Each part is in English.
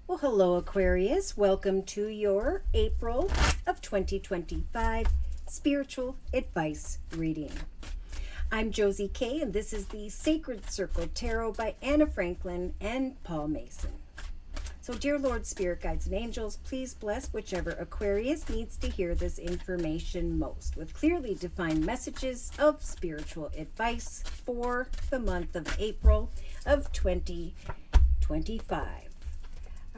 Well, hello, Aquarius. Welcome to your April of 2025 spiritual advice reading. I'm Josie K, and this is the Sacred Circle Tarot by Anna Franklin and Paul Mason. So, dear Lord, Spirit Guides and Angels, please bless whichever Aquarius needs to hear this information most, with clearly defined messages of spiritual advice for the month of April of 2025.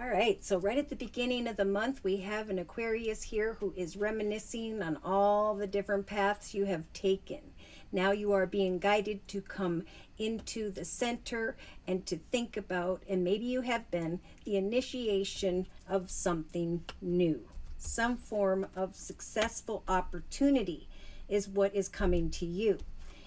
All right, so right at the beginning of the month, we have an Aquarius here who is reminiscing on all the different paths you have taken. Now you are being guided to come into the center and to think about, and maybe you have been, the initiation of something new. Some form of successful opportunity is what is coming to you.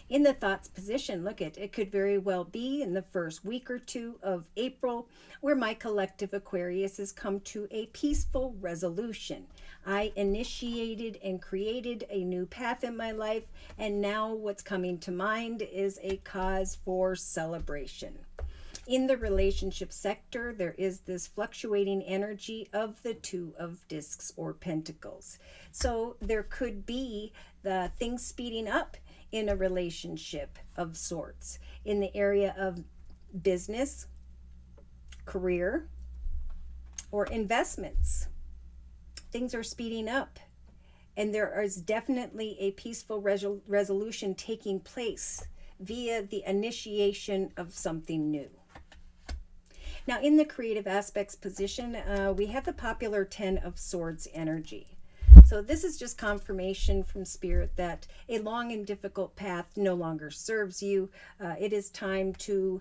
In the thoughts position, look at it could very well be in the first week or two of April where my collective Aquarius has come to a peaceful resolution. I initiated and created a new path in my life, and now what's coming to mind is a cause for celebration. In the relationship sector, there is this fluctuating energy of the Two of Discs or Pentacles. So there could be the things speeding up in a relationship of sorts, in the area of business, career, or investments. Things are speeding up, and there is definitely a peaceful resolution taking place via the initiation of something new. Now, in the creative aspects position, we have the popular 10 of Swords energy. So this is just confirmation from Spirit that a long and difficult path no longer serves you. It is time to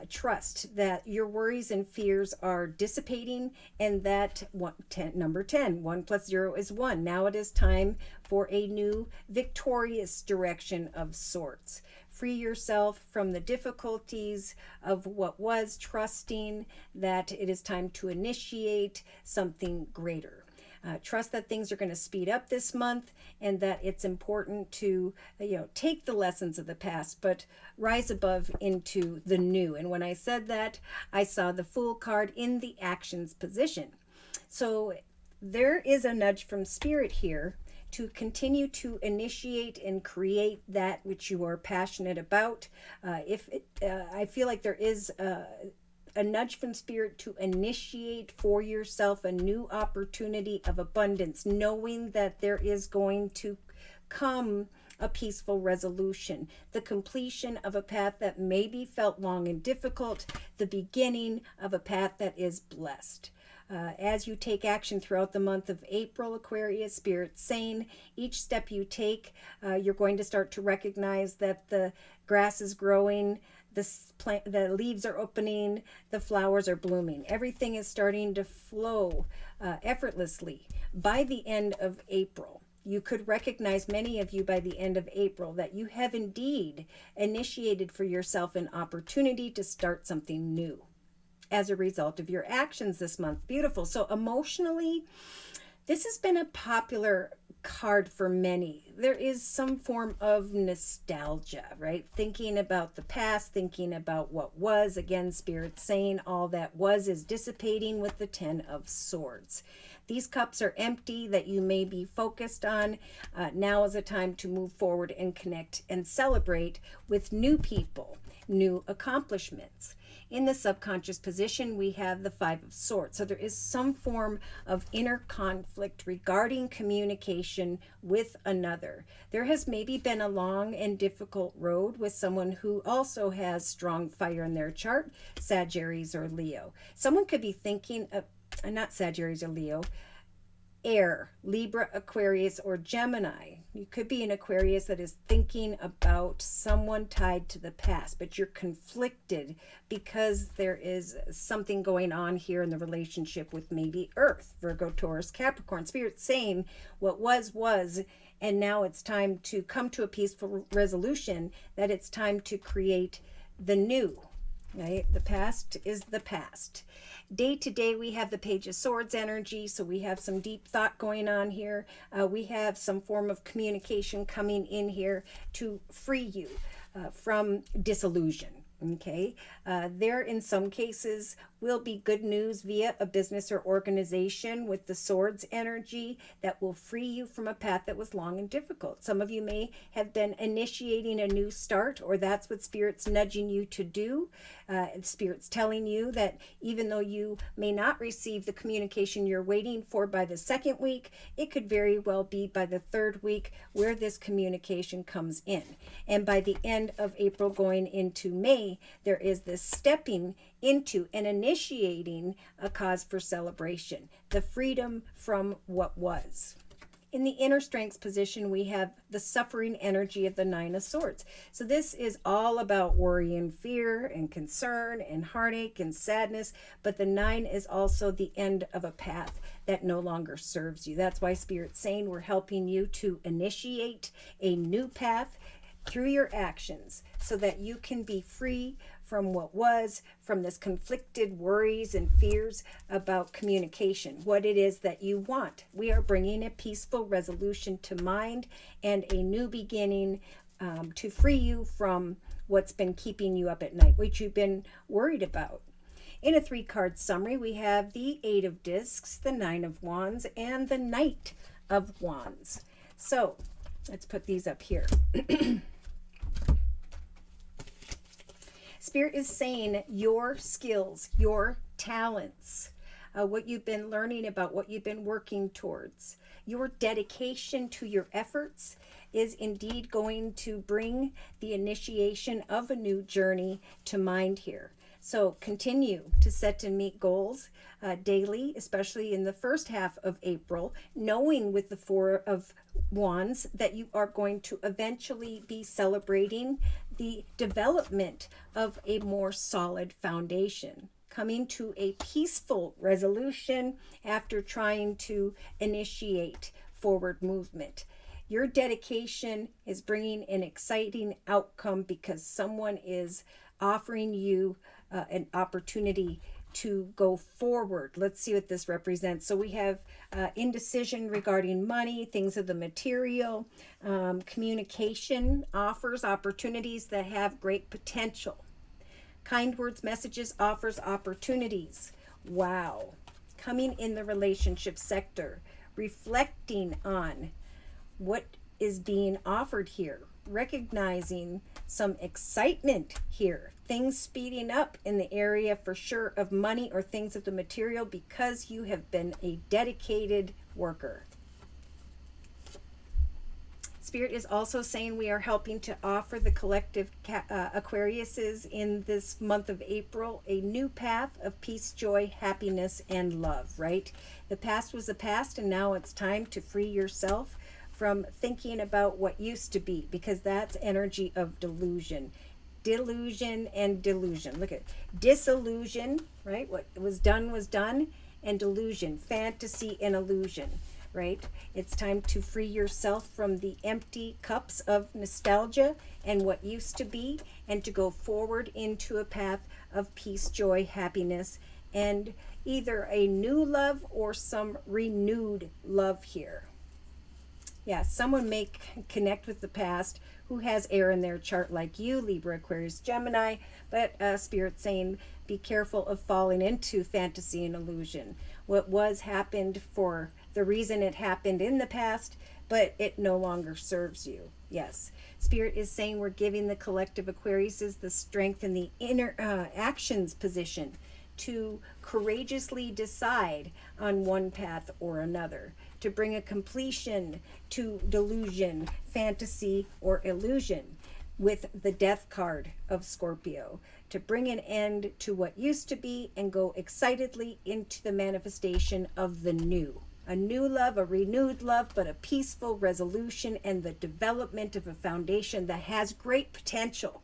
trust that your worries and fears are dissipating, and that number 10, 1 plus 0 is 1. Now it is time for a new victorious direction of sorts. Free yourself from the difficulties of what was, trusting that it is time to initiate something greater. Trust that things are going to speed up this month, and that it's important to take the lessons of the past but rise above into the new. And when I said that, I saw the Fool card in the actions position. So there is a nudge from Spirit here to continue to initiate and create that which you are passionate about. I feel like there is a nudge from Spirit to initiate for yourself a new opportunity of abundance, knowing that there is going to come a peaceful resolution, the completion of a path that maybe felt long and difficult, the beginning of a path that is blessed. As you take action throughout the month of April, Aquarius, Spirit's saying each step you take, you're going to start to recognize that the grass is growing, the leaves are opening, the flowers are blooming. Everything is starting to flow effortlessly. By the end of April, you could recognize, many of you by the end of April, that you have indeed initiated for yourself an opportunity to start something new as a result of your actions this month. Beautiful. So emotionally, this has been a popular card for many. There is some form of nostalgia, right? Thinking about the past, thinking about what was. Again, Spirit saying all that was is dissipating with the 10 of Swords. These cups are empty that you may be focused on. Now is a time to move forward and connect and celebrate with new people, new accomplishments. In the subconscious position, we have the 5 of Swords. So there is some form of inner conflict regarding communication with another. There has maybe been a long and difficult road with someone who also has strong fire in their chart, Sagittarius or Leo. Someone could be thinking of, not Sagittarius or Leo, Air, Libra, Aquarius, or Gemini. You could be an Aquarius that is thinking about someone tied to the past, but you're conflicted because there is something going on here in the relationship with maybe Earth, Virgo, Taurus, Capricorn. Spirit saying what was, and now it's time to come to a peaceful resolution, that it's time to create the new. Right? The past is the past. Day to day, we have the Page of Swords energy, so we have some deep thought going on here. We have some form of communication coming in here to free you from disillusion. Okay, there in some cases will be good news via a business or organization with the Swords energy that will free you from a path that was long and difficult. Some of you may have been initiating a new start, or that's what Spirit's nudging you to do. Spirit's telling you that even though you may not receive the communication you're waiting for by the second week, it could very well be by the third week where this communication comes in. And by the end of April going into May, there is this stepping into and initiating a cause for celebration, the freedom from what was. In the inner strengths position, we have the suffering energy of the Nine of Swords. So this is all about worry and fear and concern and heartache and sadness. But the Nine is also the end of a path that no longer serves you. That's why Spirit's saying we're helping you to initiate a new path through your actions so that you can be free from what was, from this conflicted worries and fears about communication, what it is that you want. We are bringing a peaceful resolution to mind and a new beginning to free you from what's been keeping you up at night, which you've been worried about. In a 3-card summary, we have the 8 of Discs, the 9 of Wands, and the Knight of Wands. So let's put these up here. Spirit is saying your skills, your talents, what you've been learning about, what you've been working towards, your dedication to your efforts is indeed going to bring the initiation of a new journey to mind here. So continue to set and meet goals daily, especially in the first half of April, knowing with the 4 of Wands that you are going to eventually be celebrating the development of a more solid foundation, coming to a peaceful resolution after trying to initiate forward movement. Your dedication is bringing an exciting outcome because someone is offering you an opportunity to go forward. Let's see what this represents. So we have indecision regarding money, things of the material, communication offers opportunities that have great potential. Kind words, messages, offers opportunities. Wow. Coming in the relationship sector, reflecting on what is being offered here, recognizing some excitement here, things speeding up in the area for sure of money or things of the material because you have been a dedicated worker. Spirit is also saying we are helping to offer the collective Aquariuses in this month of April a new path of peace, joy, happiness, and love, right? The past was the past, and now it's time to free yourself from thinking about what used to be, because that's energy of delusion. Delusion and delusion. Look at disillusion, right? What was done, and delusion, fantasy and illusion, right? It's time to free yourself from the empty cups of nostalgia and what used to be, and to go forward into a path of peace, joy, happiness, and either a new love or some renewed love here. Yeah, someone may connect with the past who has air in their chart like you, Libra, Aquarius, Gemini, but Spirit's saying be careful of falling into fantasy and illusion. What was happened for the reason it happened in the past, but it no longer serves you. Yes, Spirit is saying we're giving the collective Aquariuses the strength in the inner actions position to courageously decide on one path or another, to bring a completion to delusion, fantasy, or illusion with the death card of Scorpio, to bring an end to what used to be and go excitedly into the manifestation of the new. A new love, a renewed love, but a peaceful resolution and the development of a foundation that has great potential.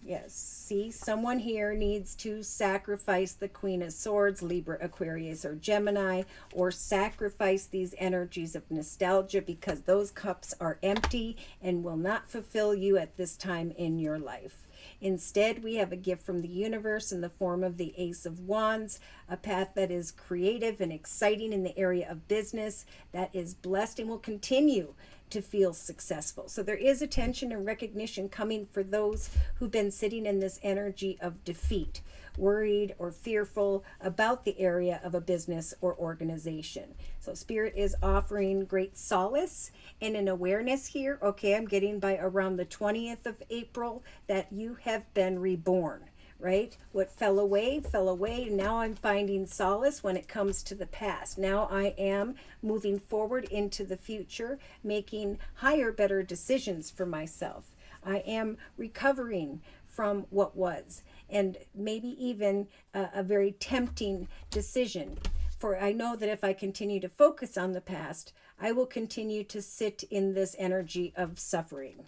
Yes, see, someone here needs to sacrifice the Queen of Swords, Libra, Aquarius, or Gemini, or sacrifice these energies of nostalgia because those cups are empty and will not fulfill you at this time in your life. Instead, we have a gift from the universe in the form of the Ace of Wands, a path that is creative and exciting in the area of business, that is blessed and will continue to feel successful. So there is attention and recognition coming for those who've been sitting in this energy of defeat, worried or fearful about the area of a business or organization. So Spirit is offering great solace and an awareness here. Okay, I'm getting by around the 20th of April that you have been reborn. Right? What fell away, fell away. Now I'm finding solace when it comes to the past. Now I am moving forward into the future, making higher, better decisions for myself. I am recovering from what was, and maybe even a very tempting decision. For I know that if I continue to focus on the past, I will continue to sit in this energy of suffering.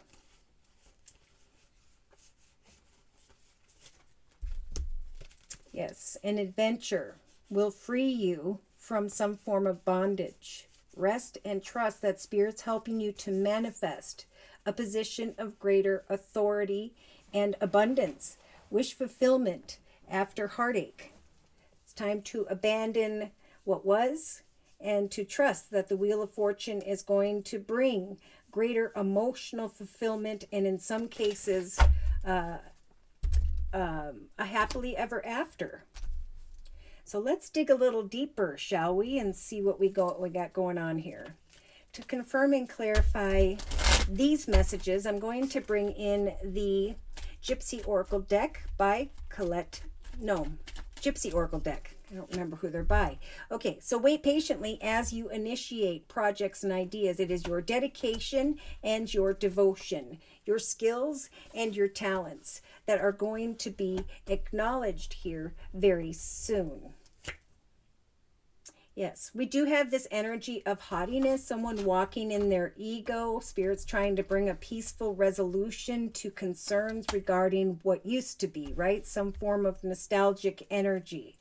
Yes, an adventure will free you from some form of bondage. Rest and trust that Spirit's helping you to manifest a position of greater authority and abundance. Wish fulfillment after heartache. It's time to abandon what was and to trust that the Wheel of Fortune is going to bring greater emotional fulfillment, and in some cases, a happily ever after. So let's dig a little deeper, shall we, and see what we got going on here. To confirm and clarify these messages, I'm going to bring in the Gypsy Oracle deck by Gypsy Oracle deck. I don't remember who they're by. Okay, so wait patiently as you initiate projects and ideas. It is your dedication and your devotion, your skills and your talents that are going to be acknowledged here very soon. Yes, we do have this energy of haughtiness, someone walking in their ego. Spirit's trying to bring a peaceful resolution to concerns regarding what used to be, right? Some form of nostalgic energy.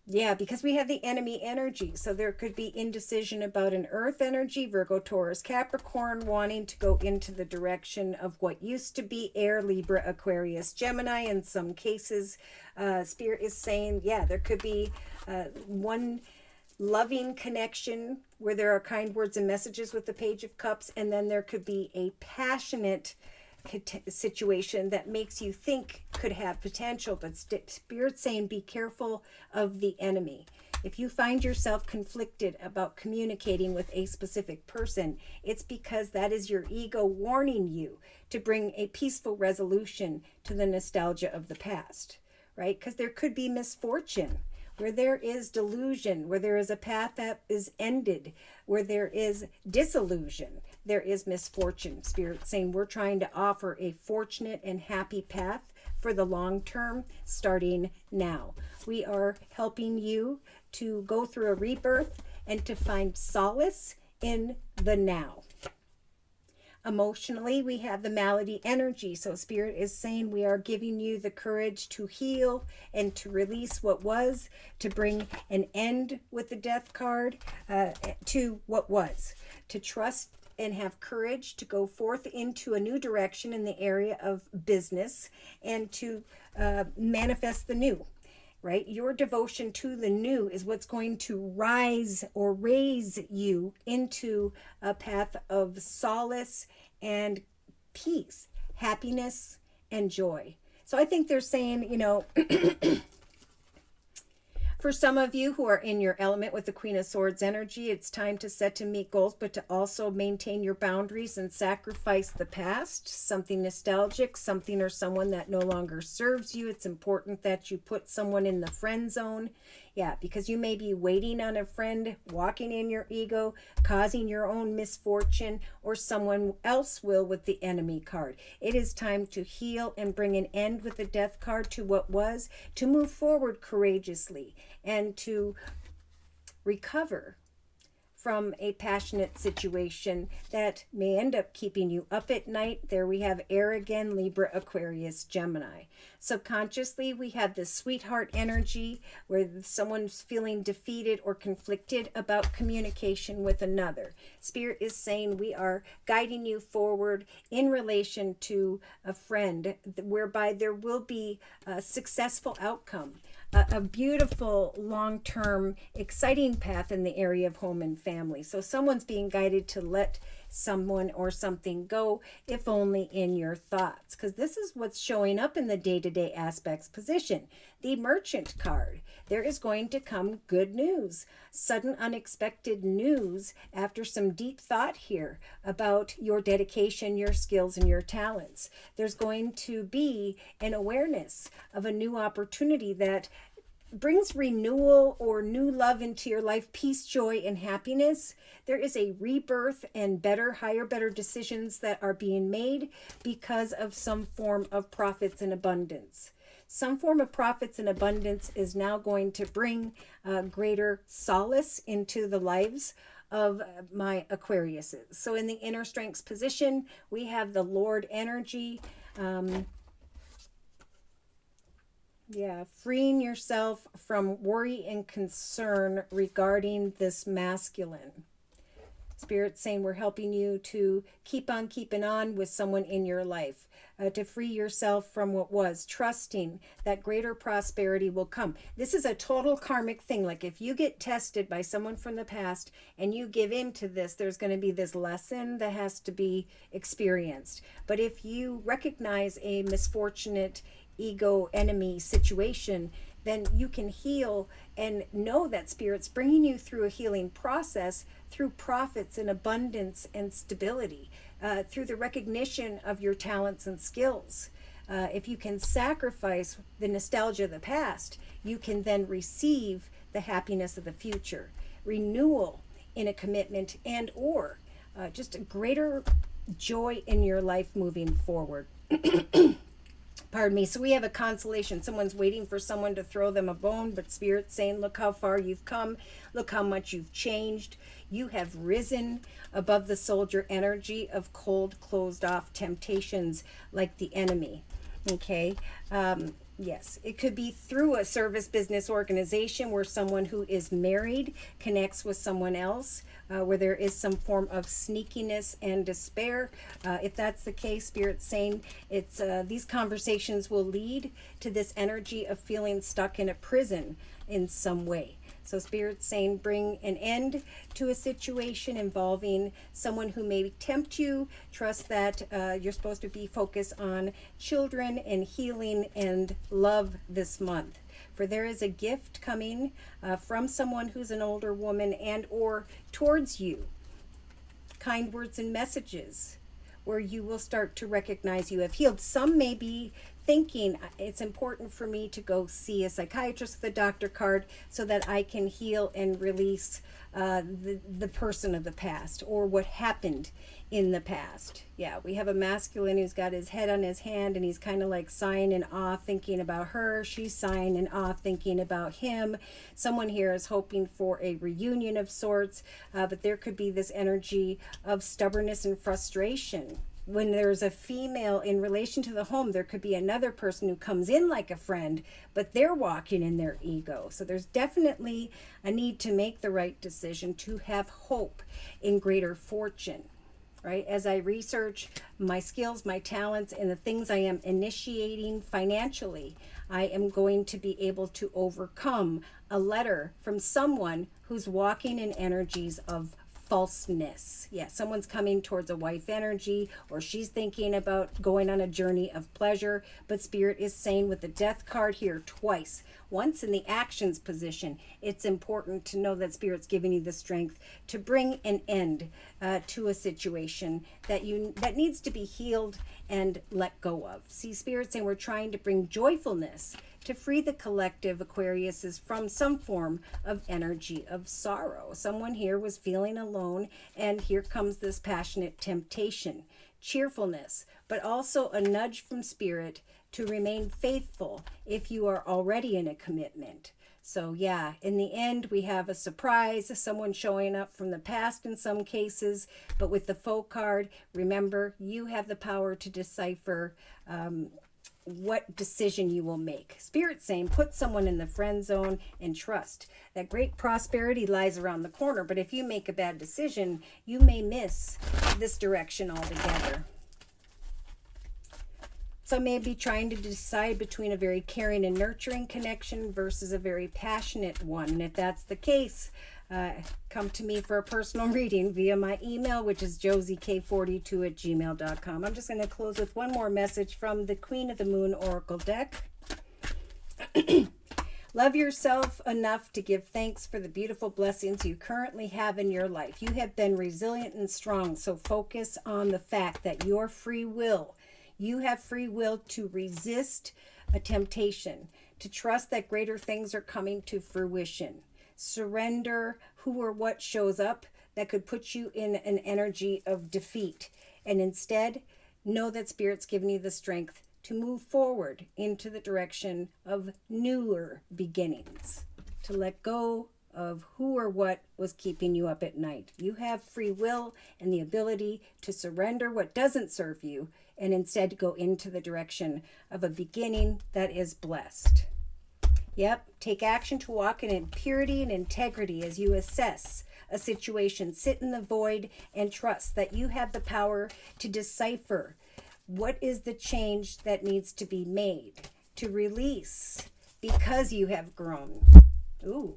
Yeah, because we have the enemy energy. So there could be indecision about an earth energy, Virgo, Taurus, Capricorn, wanting to go into the direction of what used to be air, Libra, Aquarius, Gemini. In some cases, Spirit is saying, yeah, there could be one loving connection where there are kind words and messages with the Page of Cups. And then there could be a passionate situation that makes you think could have potential, but Spirit's saying be careful of the enemy. If you find yourself conflicted about communicating with a specific person, it's because that is your ego warning you to bring a peaceful resolution to the nostalgia of the past, right? Because there could be misfortune, where there is delusion, where there is a path that is ended, where there is disillusion, there is misfortune. Spirit saying we're trying to offer a fortunate and happy path for the long term, starting now. We are helping you to go through a rebirth and to find solace in the now. Emotionally, we have the Malady energy. So Spirit is saying we are giving you the courage to heal and to release what was, to bring an end with the Death card to what was, to trust and have courage to go forth into a new direction in the area of business and to manifest the new. Right? Your devotion to the new is what's going to rise or raise you into a path of solace and peace, happiness and joy. So I think they're saying, you know, for some of you who are in your element with the Queen of Swords energy, it's time to set to meet goals, but to also maintain your boundaries and sacrifice the past, something nostalgic, something or someone that no longer serves you. It's important that you put someone in the friend zone. Yeah, because you may be waiting on a friend, walking in your ego, causing your own misfortune, or someone else will with the enemy card. It is time to heal and bring an end with the Death card to what was, to move forward courageously, and to recover from a passionate situation that may end up keeping you up at night. There we have air again, Libra, Aquarius, Gemini. Subconsciously, we have this sweetheart energy where someone's feeling defeated or conflicted about communication with another. Spirit is saying we are guiding you forward in relation to a friend, whereby there will be a successful outcome. A beautiful, long-term, exciting path in the area of home and family. So someone's being guided to let someone or something go, if only in your thoughts. Because this is what's showing up in the day-to-day aspects position. The Merchant card. There is going to come good news, sudden unexpected news after some deep thought here about your dedication, your skills, and your talents. There's going to be an awareness of a new opportunity that brings renewal or new love into your life, peace, joy, and happiness. There is a rebirth and better decisions that are being made because of some form of profits and abundance. Some form of profits and abundance is now going to bring greater solace into the lives of my Aquariuses. So in the inner strengths position, we have the Lord energy. Freeing yourself from worry and concern regarding this masculine. Spirit's saying we're helping you to keep on keeping on with someone in your life, to free yourself from what was, trusting that greater prosperity will come. This is a total karmic thing. Like if you get tested by someone from the past and you give in to this, there's going to be this lesson that has to be experienced. But if you recognize a misfortunate ego enemy situation, then you can heal and know that Spirit's bringing you through a healing process through profits and abundance and stability, through the recognition of your talents and skills. If you can sacrifice the nostalgia of the past, you can then receive the happiness of the future, renewal in a commitment, and or just a greater joy in your life moving forward. Pardon me. So we have a consolation. Someone's waiting for someone to throw them a bone, but Spirit's saying, look how far you've come. Look how much you've changed. You have risen above the soldier energy of cold, closed off temptations like the enemy. Okay. Yes, it could be through a service business organization where someone who is married connects with someone else, where there is some form of sneakiness and despair. If that's the case, Spirit's saying it's these conversations will lead to this energy of feeling stuck in a prison in some way. So Spirit's saying bring an end to a situation involving someone who may tempt you. Trust that you're supposed to be focused on children and healing and love this month. For there is a gift coming from someone who's an older woman and or towards you. Kind words and messages where you will start to recognize you have healed. Some may be thinking it's important for me to go see a psychiatrist with a doctor card so that I can heal and release the person of the past or what happened in the past. Yeah, we have a masculine who's got his head on his hand and he's kind of like sighing in awe thinking about her. She's sighing in awe thinking about him. Someone here is hoping for a reunion of sorts, but there could be this energy of stubbornness and frustration. When there's a female in relation to the home, there could be another person who comes in like a friend, but they're walking in their ego. So there's definitely a need to make the right decision, to have hope in greater fortune, right? As I research my skills, my talents, and the things I am initiating financially, I am going to be able to overcome a letter from someone who's walking in energies of falseness. Yeah, someone's coming towards a wife energy, or she's thinking about going on a journey of pleasure, but Spirit is saying with the Death card here twice, once in the actions position, it's important to know that Spirit's giving you the strength to bring an end to a situation that needs to be healed and let go of. See, Spirit's saying we're trying to bring joyfulness to free the collective Aquariuses from some form of energy of sorrow. Someone here was feeling alone, and here comes this passionate temptation, cheerfulness, but also a nudge from Spirit to remain faithful if you are already in a commitment. So yeah, in the end, we have a surprise, someone showing up from the past in some cases, but with the Foe card, remember, you have the power to decipher what decision you will make. Spirit saying put someone in the friend zone and trust that great prosperity lies around the corner, but if you make a bad decision, you may miss this direction altogether. Some may be trying to decide between a very caring and nurturing connection versus a very passionate one. And if that's the case, come to me for a personal reading via my email, which is JosieK42@gmail.com. I'm just going to close with one more message from the Queen of the Moon Oracle deck. Love yourself enough to give thanks for the beautiful blessings you currently have in your life. You have been resilient and strong, so focus on the fact that your free will, you have free will to resist a temptation, to trust that greater things are coming to fruition. Surrender who or what shows up that could put you in an energy of defeat, and instead know that Spirit's given you the strength to move forward into the direction of newer beginnings, to let go of who or what was keeping you up at night. You have free will and the ability to surrender what doesn't serve you and instead go into the direction of a beginning that is blessed. Yep, take action to walk in purity and integrity as you assess a situation. Sit in the void and trust that you have the power to decipher what is the change that needs to be made, to release, because you have grown. Ooh.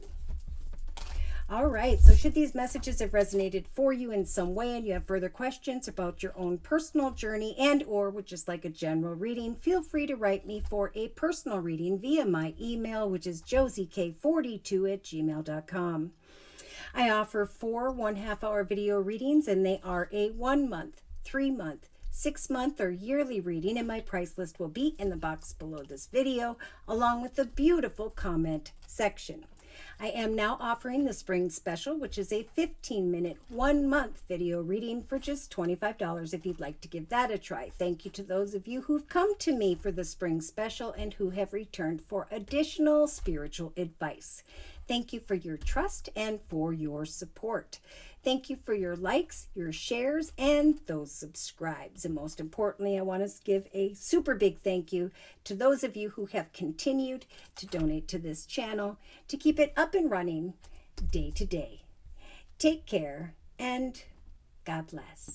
All right, so should these messages have resonated for you in some way and you have further questions about your own personal journey and or would just like a general reading, feel free to write me for a personal reading via my email, which is JosieK42@gmail.com. I offer 4 1/2-hour video readings, and they are a 1-month, 3-month, 6-month, or yearly reading, and my price list will be in the box below this video, along with the beautiful comment section. I am now offering the spring special, which is a 15-minute, 1-month video reading for just $25 if you'd like to give that a try. Thank you to those of you who've come to me for the spring special and who have returned for additional spiritual advice. Thank you for your trust and for your support. Thank you for your likes, your shares, and those subscribes. And most importantly, I want to give a super big thank you to those of you who have continued to donate to this channel to keep it up and running day to day. Take care and God bless.